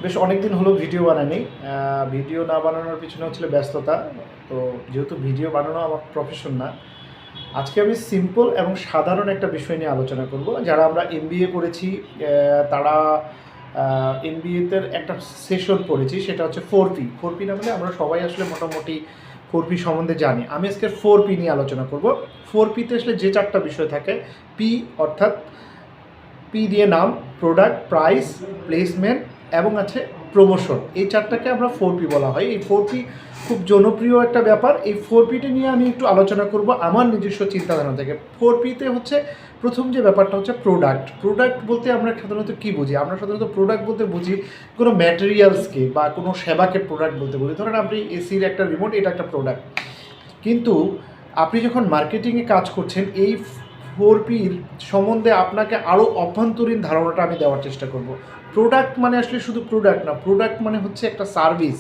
বেশ অনেকদিন হলো ভিডিও বানাইনি। ভিডিও না বানানোর পিছনে হচ্ছিল ব্যস্ততা। তো যেহেতু ভিডিও বানানো আমার প্রফেশন না, আজকে আমি সিম্পল এবং সাধারণ একটা বিষয় নিয়ে আলোচনা করব। যারা আমরা এমবিএ করেছি তারা এমবিএতে একটা সেশন পড়েছি, সেটা হচ্ছে 4P। 4P না মানে আমরা সবাই আসলে মোটামুটি 4P সম্বন্ধে জানি। আমি আজকে 4P নিয়ে আলোচনা করব। 4Pতে আসলে যে চারটা বিষয় থাকে, পি অর্থাৎ পি দিয়ে নাম, প্রোডাক্ট, প্রাইস, প্লেসমেন্ট এবং আছে প্রমোশন। এই চারটাকে আমরা 4P বলা হয়। এই 4P খুব জনপ্রিয় একটা ব্যাপার। এই 4Pটা নিয়ে আমি একটু আলোচনা করব আমার নিজস্ব চিন্তাধারা থেকে। 4Pতে হচ্ছে প্রথম যে ব্যাপারটা হচ্ছে প্রোডাক্ট। প্রোডাক্ট বলতে আমরা সাধারণত কী বুঝি? আমরা সাধারণত প্রোডাক্ট বলতে বুঝি কোনো ম্যাটেরিয়ালসকে বা কোনো সেবাকে প্রোডাক্ট বলতে বুঝি। ধরেন আপনি এসির একটা রিমোট, এটা একটা প্রোডাক্ট। কিন্তু আপনি যখন মার্কেটিংয়ে কাজ করছেন, এই 4Pর সম্বন্ধে আপনাকে আরও অভ্যন্তরীণ ধারণাটা আমি দেওয়ার চেষ্টা করব। প্রোডাক্ট মানে আসলে শুধু প্রোডাক্ট না, প্রোডাক্ট মানে হচ্ছে একটা সার্ভিস,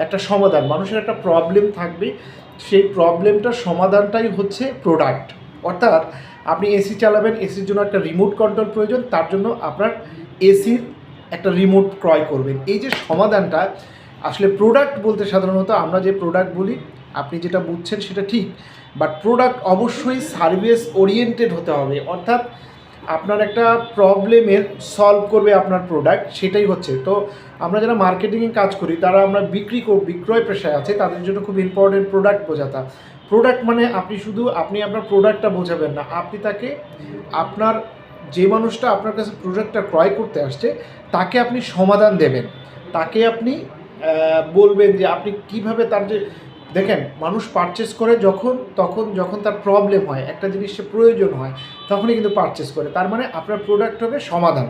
একটা সমাধান। মানুষের একটা প্রবলেম থাকবে, সেই প্রবলেমটার সমাধানটাই হচ্ছে প্রোডাক্ট। অর্থাৎ আপনি এসি চালাবেন, এসির জন্য একটা রিমোট কন্ট্রোল প্রয়োজন, তার জন্য আপনার এসির একটা রিমোট ক্রয় করবেন। এই যে সমাধানটা, আসলে প্রোডাক্ট বলতে সাধারণত আমরা যে প্রোডাক্ট বলি, আপনি যেটা বুঝছেন সেটা ঠিক, বাট প্রোডাক্ট অবশ্যই সার্ভিস ওরিয়েন্টেড হতে হবে। অর্থাৎ আপনার একটা প্রবলেমের সলভ করবে আপনার প্রোডাক্ট, সেটাই হচ্ছে। তো আমরা যারা মার্কেটিংয়ে কাজ করি, তারা আমরা বিক্রয় পেশায় আছে, তাদের জন্য খুব ইম্পর্টেন্ট প্রোডাক্ট বোঝাটা। প্রোডাক্ট মানে আপনি আপনার প্রোডাক্টটা বোঝাবেন না, আপনি তাকে আপনার যে মানুষটা আপনার কাছে প্রোডাক্টটা ক্রয় করতে আসছে তাকে আপনি সমাধান দেবেন। তাকে আপনি বলবেন যে আপনি কিভাবে তার যে দেখেন, মানুষ পারচেস করে যখন তার প্রবলেম হয়, একটা জিনিসের প্রয়োজন হয়, তখনই কিন্তু পারচেস করে। তার মানে আপনার প্রোডাক্ট হবে সমাধান।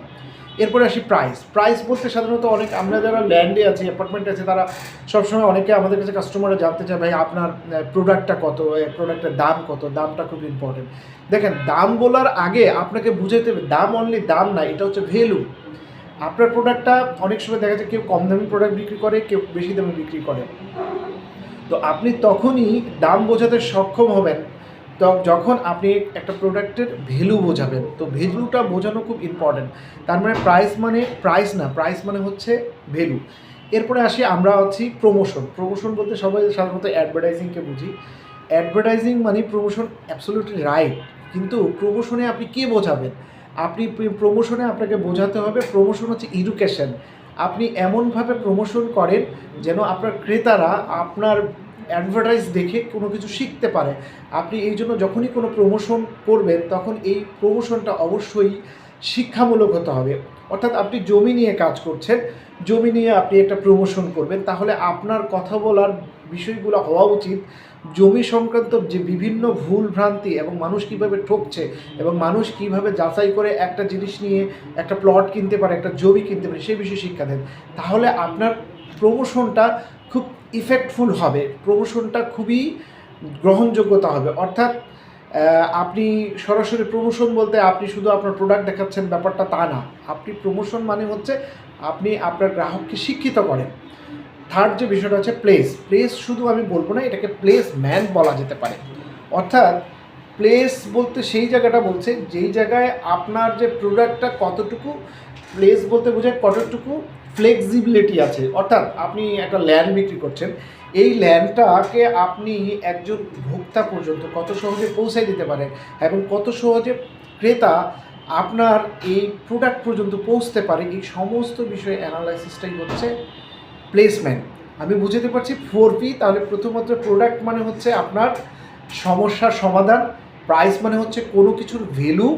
এরপরে আসি প্রাইস। প্রাইস বলতে সাধারণত আমরা যারা ল্যান্ডে আছি, অ্যাপার্টমেন্টে আছে, তারা সবসময় অনেকে আমাদের কাছে কাস্টমাররা জানতে চায়, ভাই আপনার প্রোডাক্টটা কত, প্রোডাক্টের দাম কত। দামটা খুব ইম্পর্টেন্ট। দেখেন, দাম বলার আগে আপনাকে বুঝাইতে হবে দাম অনলি দাম না, এটা হচ্ছে ভ্যালু। আপনার প্রোডাক্টটা অনেক সময় দেখা যায় কেউ কম দামি প্রোডাক্ট বিক্রি করে, কেউ বেশি দামে বিক্রি করে। তো আপনি তখনই দাম বোঝাতে সক্ষম হবেন যখন আপনি একটা প্রোডাক্টের ভ্যালু বোঝাবেন। তো ভ্যালুটা বোঝানো খুব ইম্পর্ট্যান্ট। তার মানে প্রাইস না, প্রাইস মানে হচ্ছে ভ্যালু। এরপরে আসি আমরা হচ্ছি প্রমোশন। প্রমোশন বলতে সবাই সাধারণত অ্যাডভার্টাইজিংকে বুঝি। অ্যাডভার্টাইজিং মানে প্রমোশন, অ্যাবসলিউটলি রাইট। কিন্তু প্রমোশনে আপনি কে বোঝাবেন? প্রমোশনে আপনাকে বোঝাতে হবে, প্রমোশন হচ্ছে এডুকেশন। আপনি এমনভাবে প্রমোশন করেন যেন আপনার ক্রেতারা আপনার অ্যাডভার্টাইজ দেখে কোনো কিছু শিখতে পারে। আপনি এই জন্য যখনই কোনো প্রমোশন করবেন, তখন এই প্রমোশনটা অবশ্যই শিক্ষামূলক হতে হবে। অর্থাৎ আপনি জমি নিয়ে কাজ করছেন, জমি নিয়ে আপনি একটা প্রমোশন করবেন, তাহলে আপনার কথা বলার বিষয়গুলো হওয়া উচিত জমি সংক্রান্ত যে বিভিন্ন ভুল ভ্রান্তি এবং মানুষ কীভাবে ঠকছে এবং মানুষ কীভাবে যাচাই করে একটা জিনিস নিয়ে একটা প্লট কিনতে পারে, একটা জমি কিনতে পারে, সেই বিষয়ে শিক্ষা দেন। তাহলে আপনার প্রমোশনটা খুব ইফেক্টফুল হবে, প্রমোশনটা খুবই গ্রহণযোগ্যতা হবে। অর্থাৎ আপনি সরাসরি প্রমোশন বলতে আপনি শুধু আপনার প্রোডাক্ট দেখাচ্ছেন, ব্যাপারটা তা না। আপনি প্রমোশন মানে হচ্ছে আপনি আপনার গ্রাহককে শিক্ষিত করেন। থার্ড যে বিষয়টা হচ্ছে প্লেস শুধু আমি বলবো না, এটাকে প্লেসমেন্ট বলা যেতে পারে। অর্থাৎ প্লেস বলতে সেই জায়গাটা বলছে যেই জায়গায় আপনার যে প্রোডাক্টটা কতটুকু, প্লেস বলতে বোঝায় কতটুকু ফ্লেক্সিবিলিটি আছে। অর্থাৎ আপনি একটা ল্যান্ড বিক্রি করছেন, এই ল্যান্ডটাকে আপনি একজন ভোক্তা পর্যন্ত কত সহজে পৌঁছায় দিতে পারেন এবং কত সহজে ক্রেতা আপনার এই প্রোডাক্ট পর্যন্ত পৌঁছতে পারে, এই সমস্ত বিষয়ে অ্যানালাইসিসটাই হচ্ছে প্লেসমেন্ট। আমি বুঝাতে পারছি 4P। তাহলে প্রথমত প্রোডাক্ট মানে হচ্ছে আপনার সমস্যার সমাধান, প্রাইস মানে হচ্ছে কোনো কিছুর ভ্যালু,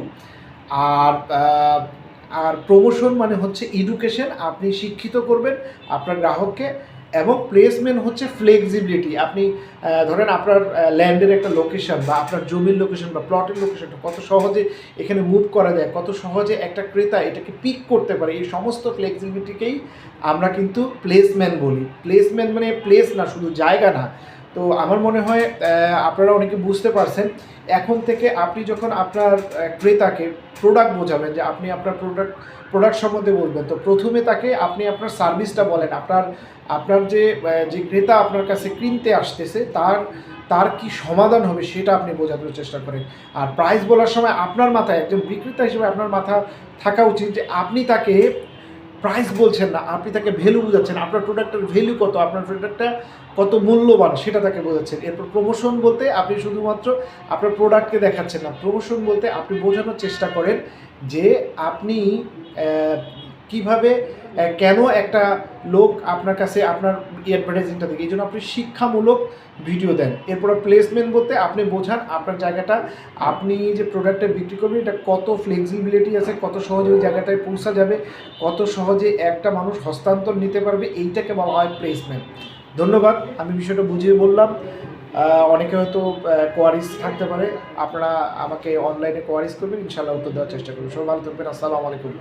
আর আর প্রমোশন মানে হচ্ছে এডুকেশন, আপনি শিক্ষিত করবেন আপনার গ্রাহককে, এবং প্লেসমেন্ট হচ্ছে ফ্লেক্সিবিলিটি। আপনি ধরেন আপনার ল্যান্ডের একটা লোকেশন বা আপনার জমির লোকেশন বা প্লটের লোকেশনটা কত সহজে এখানে মুভ করা যায়, কত সহজে একটা ক্রেতা এটাকে পিক করতে পারে, এই সমস্ত ফ্লেক্সিবিলিটিকেই আমরা কিন্তু প্লেসমেন্ট বলি। প্লেসমেন্ট মানে প্লেস না, শুধু জায়গা না। তো আমার মনে হয় আপনারা অনেকে বুঝতে পারছেন। এখন থেকে আপনি যখন আপনার ক্রেতাকে প্রোডাক্ট বোঝাবেন, যে আপনি আপনার প্রোডাক্ট সম্বন্ধে বলবেন, তো প্রথমে তাকে আপনি আপনার সার্ভিসটা বলেন। আপনার যে ক্রেতা আপনার কাছে কিনতে আসতেছে তার কি সমাধান হবে সেটা আপনি বোঝানোর চেষ্টা করেন। আর প্রাইস বলার সময় আপনার মাথায়, একজন বিক্রেতা হিসেবে আপনার মাথা থাকা উচিত যে আপনি তাকে প্রাইস বলছেন না, আপনি তাকে ভ্যালু বোঝাচ্ছেন, আপনার প্রোডাক্টের ভ্যালু কত, আপনার প্রোডাক্টটা কত মূল্যবান সেটা তাকে বোঝাচ্ছেন। এরপর প্রমোশন বলতে আপনি শুধুমাত্র আপনার প্রোডাক্টকে দেখাচ্ছেন না, প্রমোশন বলতে আপনি বোঝানোর চেষ্টা করেন যে আপনি কিভাবে কেন একটা লোক আপনার কাছে আপনার অ্যাডভার্টাইজিংটা দেখে, এই জন্য আপনি শিক্ষামূলক ভিডিও দেন। এরপর প্লেসমেন্ট বলতে আপনি বোঝান আপনার জায়গাটা, আপনি যে প্রোডাক্টটা বিক্রি করবেন এটা কত ফ্লেক্সিবিলিটি আছে, কত সহজে ওই জায়গাটায় পৌঁছা যাবে, কত সহজে একটা মানুষ হস্তান্তর নিতে পারবে, এইটাকে বলা হয় প্লেসমেন্ট। ধন্যবাদ, আমি বিষয়টা বুঝিয়ে বললাম। অনেকে হয়তো কোয়ারিজ থাকতে পারে, আপনারা আমাকে অনলাইনে কোয়ারিজ করবেন, ইনশাআল্লাহ উত্তর দেওয়ার চেষ্টা করবেন। সবাই ভালো থাকবেন, আসসালামু আলাইকুম।